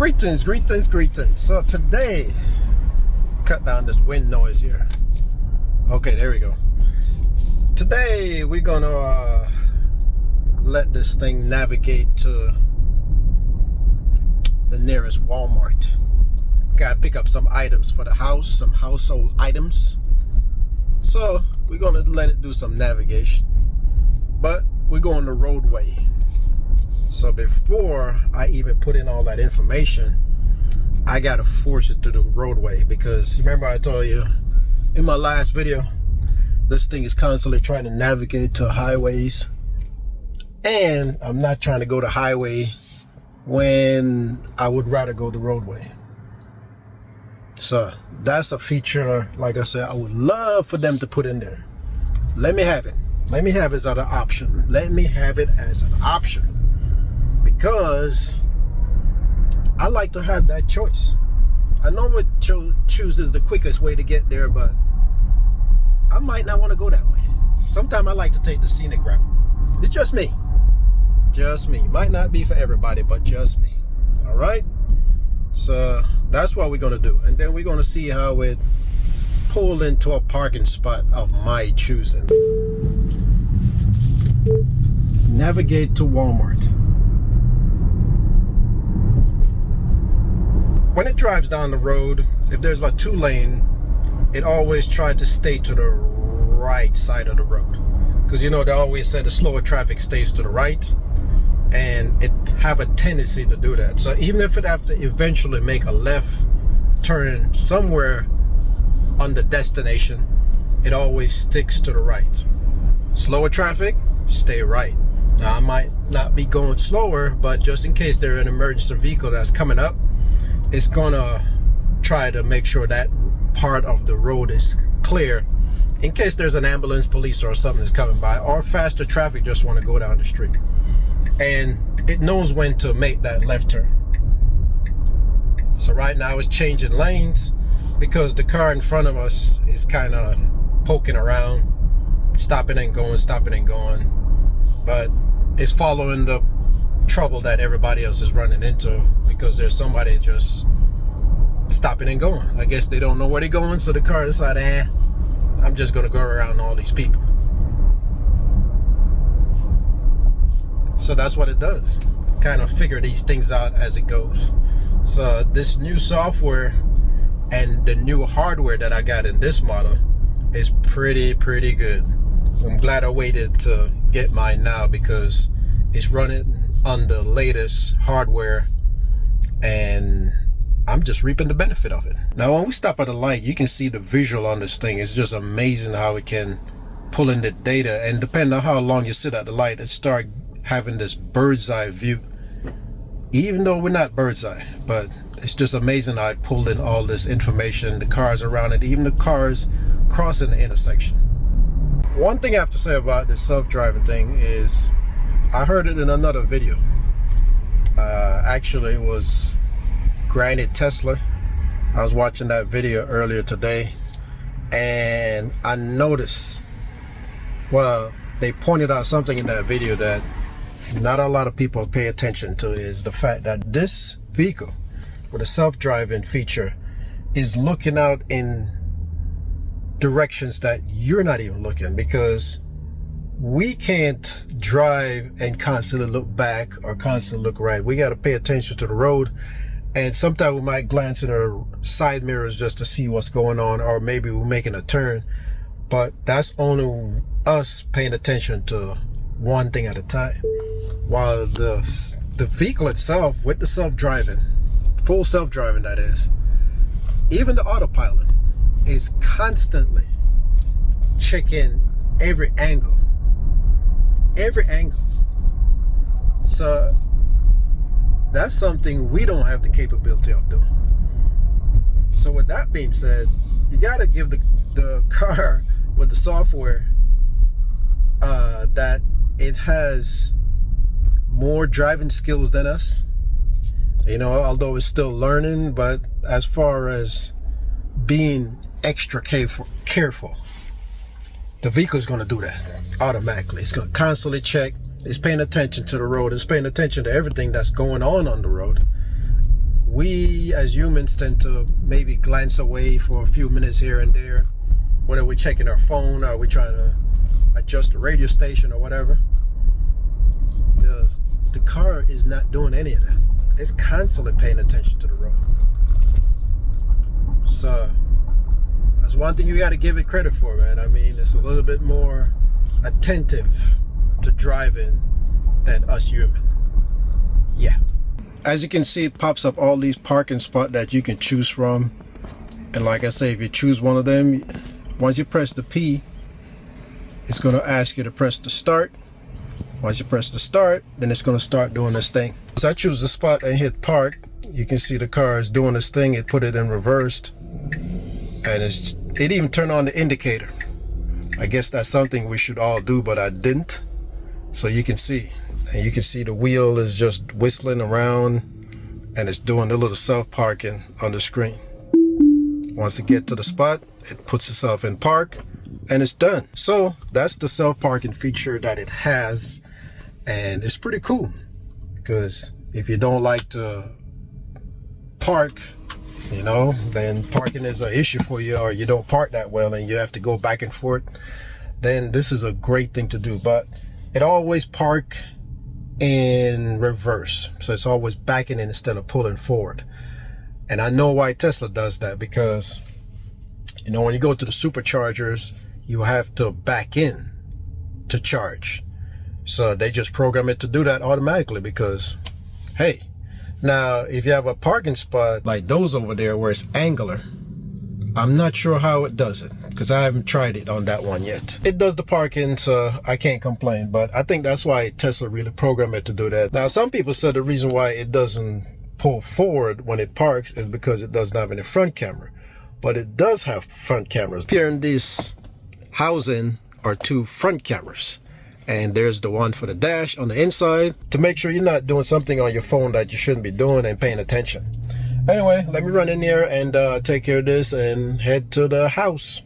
Greetings. So today, cut down this wind noise here. Okay, there we go. Today we're gonna let this thing navigate to the nearest Walmart. Gotta pick up some items for the house, some household items. So we're gonna let it do some navigation, but we're going the roadway. So before I even put in all that information, I gotta force it to the roadway, because remember I told you in my last video, this thing is constantly trying to navigate to highways, and I'm not trying to go to highway when I would rather go the roadway. So that's a feature, like I said, I would love for them to put in there. Let me have it. Let me have it as an option. Let me have it as an option. Because I like to have that choice. I know what chooses the quickest way to get there, but I might not want to go that way. Sometimes I like to take the scenic route. It's just me. Just me. Might not be for everybody, but just me. All right? So that's what we're going to do. And then we're going to see how it pulled into a parking spot of my choosing. Navigate to Walmart. When it drives down the road, if there's like 2-lane, it always tries to stay to the right side of the road. Because you know, they always say the slower traffic stays to the right, and it have a tendency to do that. So even if it have to eventually make a left turn somewhere on the destination, it always sticks to the right. Slower traffic, stay right. Now I might not be going slower, but just in case there's an emergency vehicle that's coming up, it's gonna try to make sure that part of the road is clear in case there's an ambulance, police, or something that's coming by, or faster traffic just want to go down the street. And it knows when to make that left turn. So right now it's changing lanes because the car in front of us is kind of poking around, stopping and going, but it's following the trouble that everybody else is running into, because there's somebody just stopping and going. I guess they don't know where they're going, so the car decided, I'm just gonna go around all these people. So that's what it does, kind of figure these things out as it goes. So this new software and the new hardware that I got in this model is pretty good. I'm glad I waited to get mine now, because it's running on the latest hardware and I'm just reaping the benefit of it. Now when we stop at the light, you can see the visual on this thing. It's just amazing how it can pull in the data, and depending on how long you sit at the light, it start having this bird's eye view, even though we're not bird's eye. But it's just amazing how it pulled in all this information, the cars around it, even the cars crossing the intersection. One thing I have to say about this self-driving thing is I heard it in another video. Actually, it was Granny Tesla. I was watching that video earlier today, and I noticed, well, they pointed out something in that video that not a lot of people pay attention to, is the fact that this vehicle with a self-driving feature is looking out in directions that you're not even looking, because we can't drive and constantly look back or constantly look right. We got to pay attention to the road, and sometimes we might glance in our side mirrors just to see what's going on, or maybe we're making a turn, but that's only us paying attention to one thing at a time. While the vehicle itself, with the self-driving, full self-driving that is, even the autopilot is constantly checking every angle. So that's something we don't have the capability of doing. So with that being said, you got to give the car with the software that it has more driving skills than us, you know, although it's still learning. But as far as being extra careful, the vehicle is going to do that automatically. It's going to constantly check. It's paying attention to the road. It's paying attention to everything that's going on the road. we as humans tend to maybe glance away for a few minutes here and there, whether we're checking our phone or we're trying to adjust the radio station or whatever. The car is not doing any of that. It's constantly paying attention to the road. So that's one thing you got to give it credit for, man. I mean, it's a little bit more attentive to driving than us human. Yeah. As you can see, it pops up all these parking spots that you can choose from. And like I say, if you choose one of them, once you press the P, it's going to ask you to press the start. Once you press the start, then it's going to start doing this thing. So I choose the spot and hit park. You can see the car is doing this thing. It put it in reversed. And it even turned on the indicator. I guess that's something we should all do, but I didn't. So you can see. And you can see the wheel is just whistling around. And it's doing a little self-parking on the screen. Once it gets to the spot, it puts itself in park. And it's done. So that's the self-parking feature that it has. And it's pretty cool, because if you don't like to park, you know, then parking is an issue for you, or you don't park that well and you have to go back and forth, then this is a great thing to do. But it always park in reverse, so it's always backing in instead of pulling forward. And I know why Tesla does that, because, you know, when you go to the superchargers, you have to back in to charge. So they just program it to do that automatically, because, hey, now if you have a parking spot like those over there where it's angular, I'm not sure how it does it, because I haven't tried it on that one yet. It does the parking, so I can't complain, but I think that's why Tesla really programmed it to do that. Now, some people said the reason why it doesn't pull forward when it parks is because it doesn't have any front camera, but it does have front cameras. Here in this housing are two front cameras, and there's the one for the dash on the inside to make sure you're not doing something on your phone that you shouldn't be doing and paying attention. Anyway, let me run in there and take care of this and head to the house.